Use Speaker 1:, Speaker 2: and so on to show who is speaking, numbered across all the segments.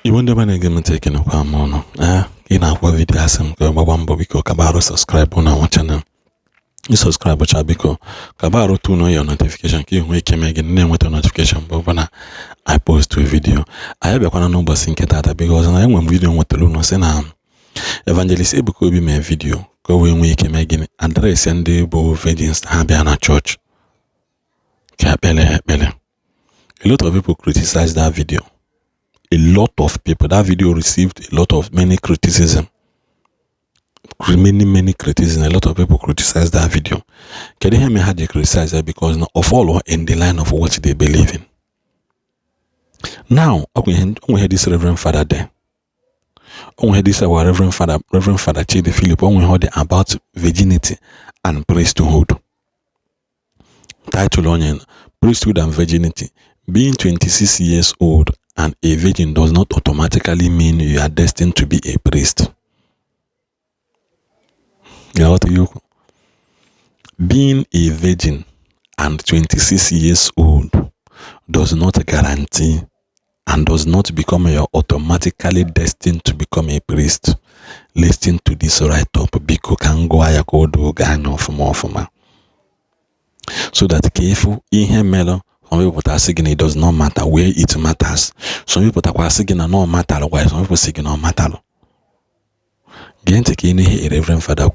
Speaker 1: Even the man again taking a palm on in our video as him go one bobiko kabaro subscribe on our channel. You subscribe to Chabiko kabaro to know your notification key we can make name with a notification but when I post to a video. I have a corner number sync that because I am video what to know say evangelist ebuko be my video go when we can make address and the bo virgins have a church. A lot of people criticize that video. A lot of people. That video received many criticism. Many criticism. A lot of people criticize that video. Can you hear me how they criticize that? Because of all in the line of what they believe in. Now, we had this Reverend Father there. We had this our Reverend Father Chidi Philip. We heard about virginity and priesthood. Title on priesthood and virginity. Being 26 years old and a virgin does not automatically mean you are destined to be a priest. Being a virgin and 26 years old does not guarantee and does not become you automatically destined to become a priest. Listen to this right up because can go so that careful in her mellow. Some people are saying it does not matter where it matters. Some people are saying it no matter why. Some people saying it no matter. Get take in here, Reverend Father.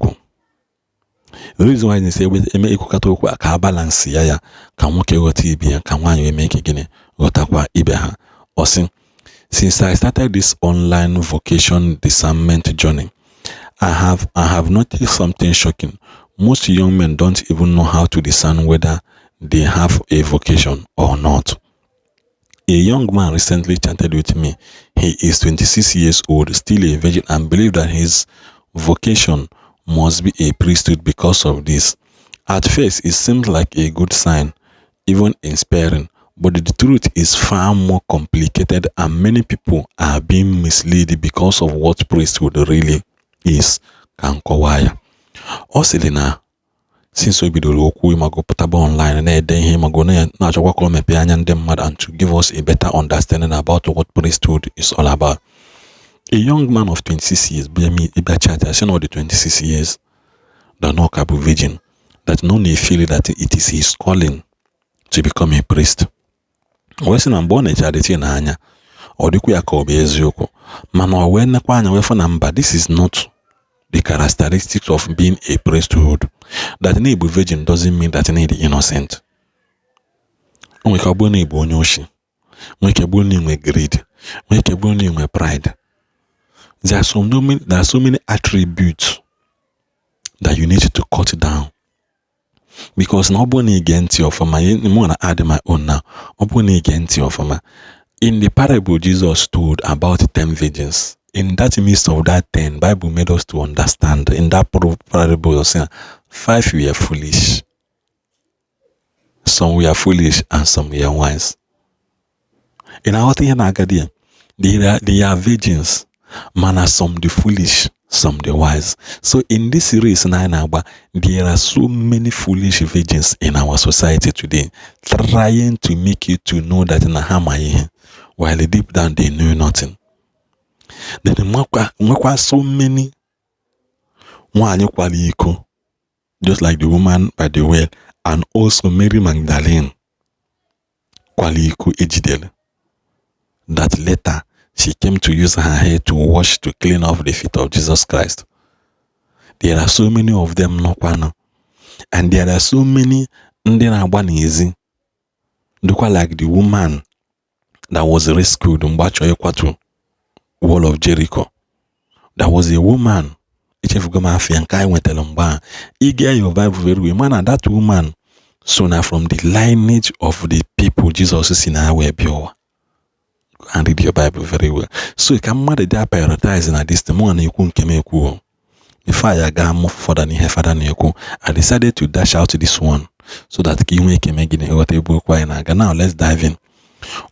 Speaker 1: The reason why they say we make ikukato ka balance ya can work your TB can one you make again gotakwa ibeha. Or since I started this online vocation discernment journey, I have noticed something shocking. Most young men don't even know how to discern whether they have a vocation or not. A young man recently chatted with me. He is 26 years old, still a virgin, and believes that his vocation must be a priesthood because of this. At first, it seems like a good sign, even inspiring, but the truth is far more complicated and many people are being misled because of what priesthood really is. Kankowaya. Osilina. Since we bidoro okwu imago putaba online na ede ihe imago na achọkwa ka o mepee anya ndị mmadụ and to give us a better understanding about what priesthood is all about. A young man of 26 years, I say no the 26 years, that no kabu virgin, that no need feel that it is his calling to become a priest. Wesi na mbọ na charity na anya, ọ dịkwa ya ka ọ bụ eziokwu, mana ọ wee nekwa anya wefa na mba, this is not the characteristics of being a priesthood. That need be virgin doesn't mean that need innocent. We can be onyoshi. We can be greed. We can be pride. There are so many attributes that you need to cut down. Because nobody against you for my more add my own now. Nobody against you for my. In the parable Jesus told about 10 virgins. In that midst of that 10, Bible made us to understand. In that parable, saying 5 were foolish, some were foolish, and some were wise. In our thing, they are virgins, man, some the foolish, some the wise. So in this series, there are so many foolish virgins in our society today, trying to make you to know that in a hammer, while deep down they know nothing. Then so many just like the woman by the well, and also Mary Magdalene that later she came to use her hair to wash, to clean off the feet of Jesus Christ. There are so many of them, and there are so many like the woman that was rescued in Wall of Jericho. There was a woman. If you go my fiankai went along, you get your Bible very well. Man, that woman, so now from the lineage of the people Jesus is in our way, and read your Bible very well. So you can mother that prioritizing at this the morning you couldn't come cool. If I got more further than her father, I decided to dash out this one so that you make a now let's dive in.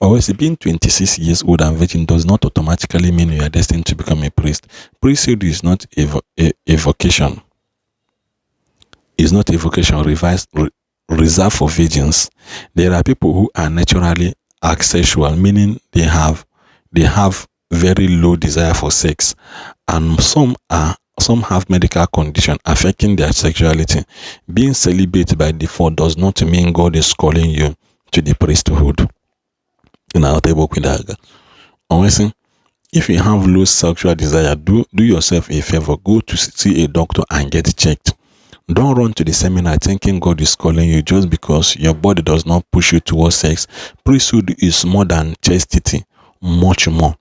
Speaker 1: Always being 26 years old and virgin does not automatically mean you are destined to become a priest. Priesthood is not a vocation. It's not a vocation reserved for virgins. There are people who are naturally asexual, meaning they have very low desire for sex, and some have medical condition affecting their sexuality. Being celibate by default does not mean God is calling you to the priesthood. If you have low sexual desire, do yourself a favor. Go to see a doctor and get checked. Don't run to the seminar thinking God is calling you just because your body does not push you towards sex. Priesthood is more than chastity, much more.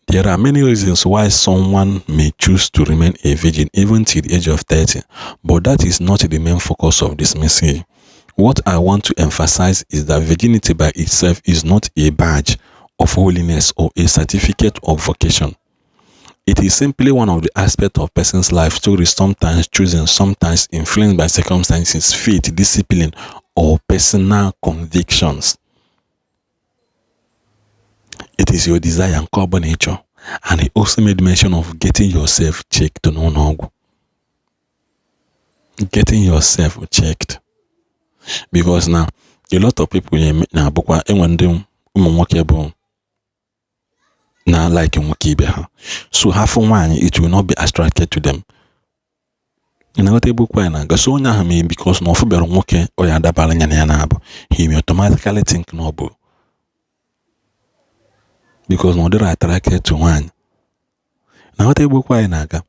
Speaker 1: There are many reasons why someone may choose to remain a virgin even till the age of 30, but that is not the main focus of this message. What I want to emphasize is that virginity by itself is not a badge of holiness or a certificate of vocation. It is simply one of the aspects of a person's life story, sometimes chosen, sometimes influenced by circumstances, faith, discipline, or personal convictions. It is your desire and carbon nature. And he also made mention of getting yourself checked. Getting yourself checked. Because now, a lot of people now na like nwoke ibe ha, so half one it will not be attracted to them. Na what ebe kwa na so onye ahụ mee because na ofubere nwoke o ya dabara nya na ya na abụ, he may automatically think no bụ because no dey attracted to one. Na what ebe kwa na aga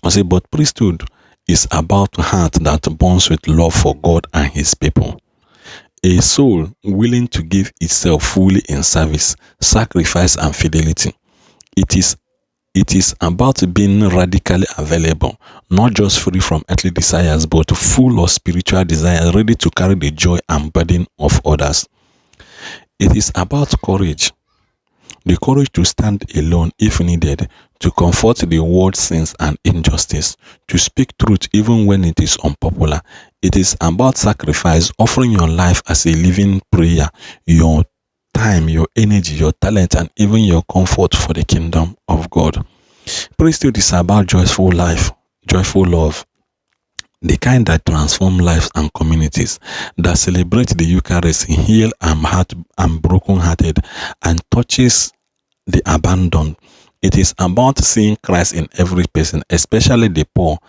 Speaker 1: I say, but priesthood is about heart that burns with love for God and his people. A soul willing to give itself fully in service, sacrifice, and fidelity. It is about being radically available, not just free from earthly desires, but full of spiritual desire, ready to carry the joy and burden of others. It is about courage. The courage to stand alone if needed, to confront the world's sins and injustice, to speak truth even when it is unpopular. It is about sacrifice, offering your life as a living prayer, your time, your energy, your talent, and even your comfort for the kingdom of God. Priesthood is about joyful life, joyful love, the kind that transform lives and communities, that celebrate the Eucharist, heal and broken-hearted, and touches the abandoned. It is about seeing Christ in every person, especially the poor,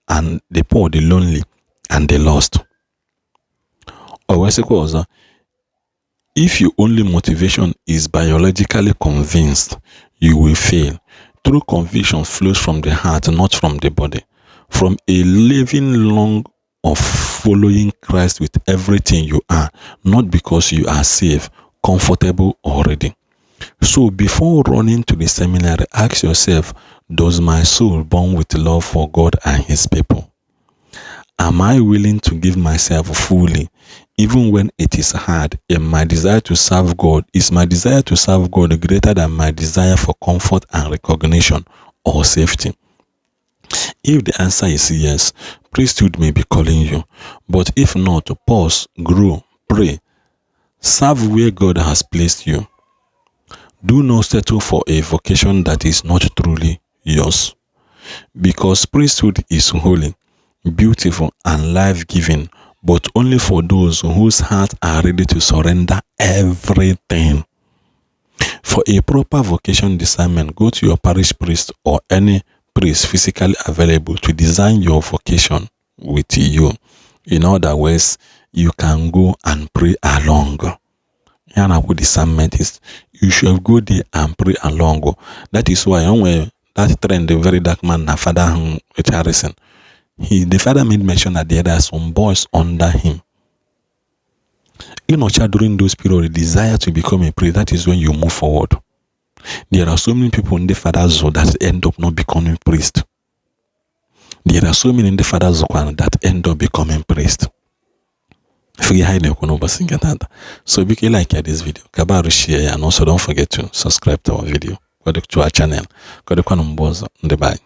Speaker 1: the lonely, and the lost. If your only motivation is biologically convinced, you will fail. True conviction flows from the heart, not from the body. From a living long of following Christ with everything you are, not because you are safe, comfortable, or ready. So before running to the seminary, ask yourself, does my soul burn with love for God and his people? Am I willing to give myself fully, even when it is hard? And my desire to serve God, is my desire to serve God greater than my desire for comfort and recognition or safety? If the answer is yes, priesthood may be calling you. But if not, pause, grow, pray, serve where God has placed you. Do not settle for a vocation that is not truly yours. Because priesthood is holy, beautiful, and life-giving, but only for those whose hearts are ready to surrender everything. For a proper vocation discernment, go to your parish priest or any priest physically available to design your vocation with you. In other words, you can go and pray along. What discernment is, you should go there and pray along. That is why when that trend, the very dark man, na father Harrison, the father made mention that there are some boys under him. During those periods, the desire to become a priest, that is when you move forward. There are so many people in the father's zone that end up not becoming priest. There are so many in the father's zone that end up becoming priest. So if you like this video, share, and also don't forget to subscribe to our video, to our channel. Bye.